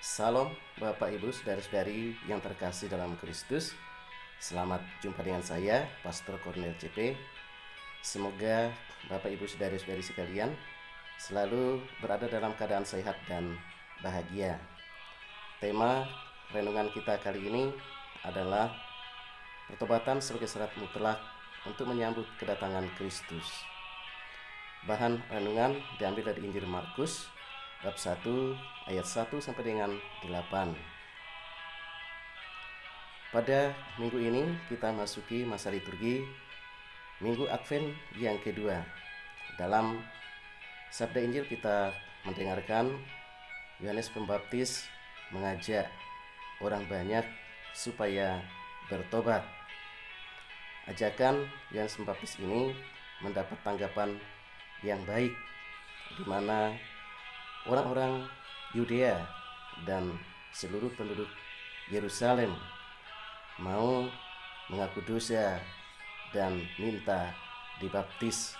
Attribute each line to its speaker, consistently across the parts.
Speaker 1: Salam Bapak Ibu Saudara-saudari yang terkasih dalam Kristus. Selamat jumpa dengan saya, Pastor Cornel CP. Semoga Bapak Ibu Saudara-saudari sekalian selalu berada dalam keadaan sehat dan bahagia. Tema renungan kita kali ini adalah pertobatan sebagai syarat mutlak untuk menyambut kedatangan Kristus. Bahan renungan diambil dari Injil Markus bab 1 ayat 1 sampai dengan 8. Pada minggu ini kita masuki masa liturgi Minggu Advent yang kedua. Dalam sabda Injil kita mendengarkan Yohanes Pembaptis mengajak orang banyak supaya bertobat. Ajakan Yohanes Pembaptis ini mendapat tanggapan yang baik, di mana orang-orang Yudea dan seluruh penduduk Yerusalem mau mengaku dosa dan minta dibaptis.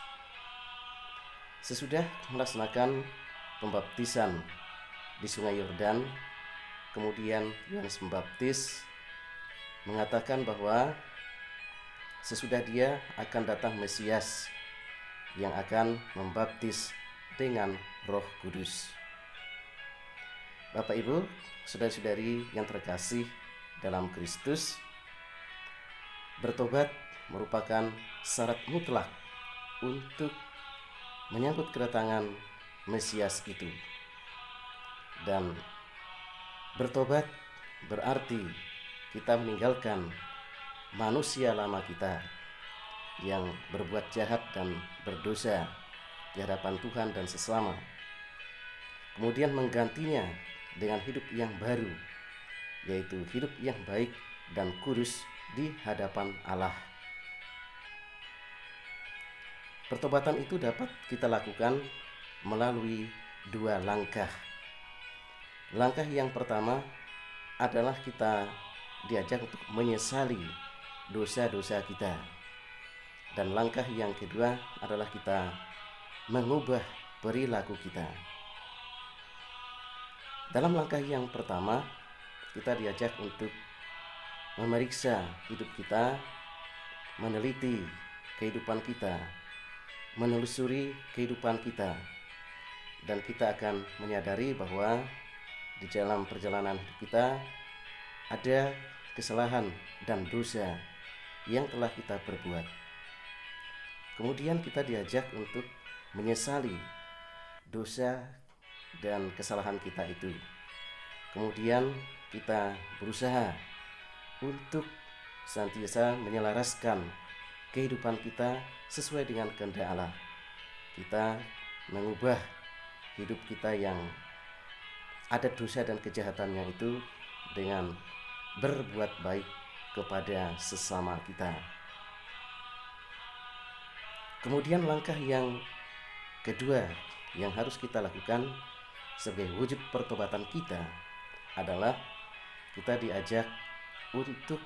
Speaker 1: Sesudah melaksanakan pembaptisan di Sungai Yordan, kemudian Yohanes Pembaptis mengatakan bahwa sesudah dia akan datang Mesias yang akan membaptis dengan Roh Kudus. Bapak Ibu, saudara-saudari yang terkasih dalam Kristus, bertobat merupakan syarat mutlak untuk menyambut kedatangan Mesias itu. Dan bertobat berarti kita meninggalkan manusia lama kita yang berbuat jahat dan berdosa di hadapan Tuhan dan sesama, kemudian menggantinya dengan hidup yang baru, yaitu hidup yang baik dan kudus di hadapan Allah. Pertobatan itu dapat kita lakukan melalui dua langkah. Langkah yang pertama adalah kita diajak untuk menyesali dosa-dosa kita, dan langkah yang kedua adalah kita mengubah perilaku kita. Dalam langkah yang pertama, kita diajak untuk memeriksa hidup kita, meneliti kehidupan kita, menelusuri kehidupan kita, dan kita akan menyadari bahwa di dalam perjalanan hidup kita ada kesalahan dan dosa yang telah kita perbuat. Kemudian kita diajak untuk menyesali dosa dan kesalahan kita itu. Kemudian kita berusaha untuk senantiasa menyelaraskan kehidupan kita sesuai dengan kehendak Allah. Kita mengubah hidup kita yang ada dosa dan kejahatannya itu dengan berbuat baik kepada sesama kita. Kemudian langkah yang kedua yang harus kita lakukan sebagai wujud pertobatan kita adalah kita diajak untuk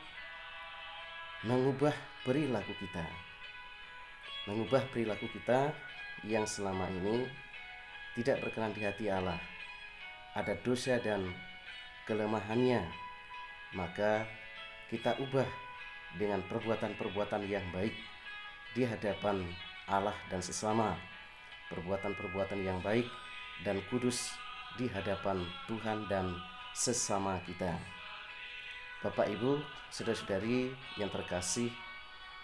Speaker 1: mengubah perilaku kita. Mengubah perilaku kita yang selama ini tidak berkenan di hati Allah. Ada dosa dan kelemahannya, maka kita ubah dengan perbuatan-perbuatan yang baik di hadapan Allah dan sesama, perbuatan-perbuatan yang baik dan kudus di hadapan Tuhan dan sesama kita. Bapak Ibu, saudara-saudari yang terkasih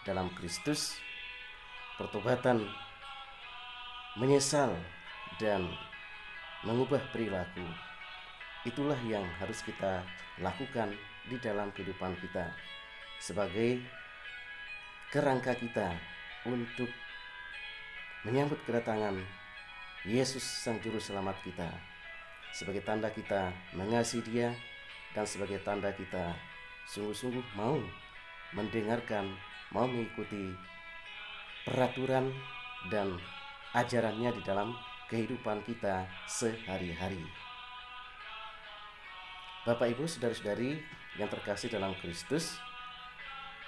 Speaker 1: dalam Kristus, pertobatan menyesal dan mengubah perilaku, itulah yang harus kita lakukan di dalam kehidupan kita sebagai kerangka kita untuk menyambut kedatangan Yesus Sang Juru Selamat kita, sebagai tanda kita mengasihi Dia dan sebagai tanda kita sungguh-sungguh mau mendengarkan, mau mengikuti peraturan dan ajarannya di dalam kehidupan kita sehari-hari. Bapak Ibu saudara-saudari yang terkasih dalam Kristus,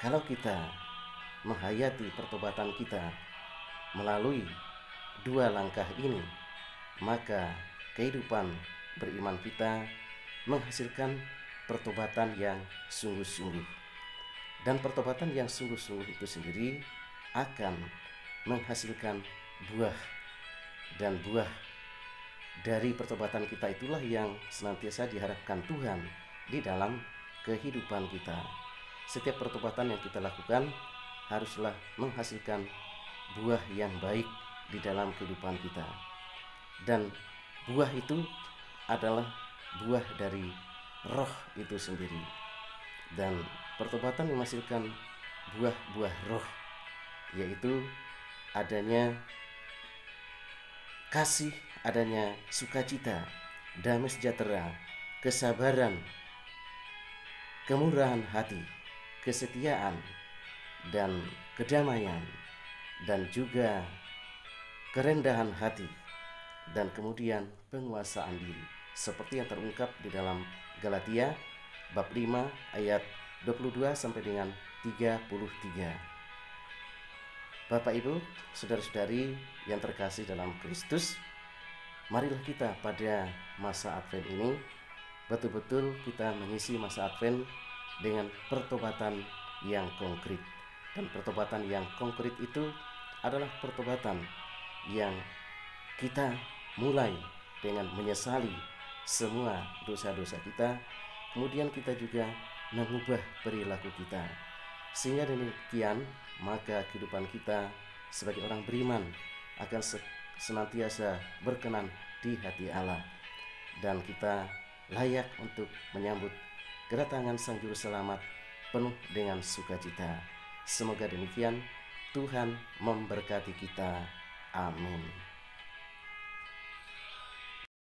Speaker 1: kalau kita menghayati pertobatan kita melalui dua langkah ini, maka kehidupan beriman kita menghasilkan pertobatan yang sungguh-sungguh. Dan pertobatan yang sungguh-sungguh itu sendiri akan menghasilkan buah. Dan buah dari pertobatan kita itulah yang senantiasa diharapkan Tuhan di dalam kehidupan kita. Setiap pertobatan yang kita lakukan haruslah menghasilkan buah yang baik di dalam kehidupan kita. Dan buah itu adalah buah dari roh itu sendiri. Dan pertobatan menghasilkan buah-buah roh, yaitu adanya kasih, adanya sukacita, damai sejahtera, kesabaran, kemurahan hati, kesetiaan, dan kedamaian, dan juga kerendahan hati, dan kemudian penguasaan diri, seperti yang terungkap di dalam Galatia bab 5 ayat 22 sampai dengan 33. Bapak Ibu, saudara-saudari yang terkasih dalam Kristus, marilah kita pada masa Advent ini betul-betul kita mengisi masa Advent dengan pertobatan yang konkret. Dan pertobatan yang konkret itu adalah pertobatan yang kita mulai dengan menyesali semua dosa-dosa kita, kemudian kita juga mengubah perilaku kita. Sehingga demikian, maka kehidupan kita sebagai orang beriman akan senantiasa berkenan di hati Allah, dan kita layak untuk menyambut kedatangan Sang Juru Selamat penuh dengan sukacita. Semoga demikian. Tuhan memberkati kita. Amin.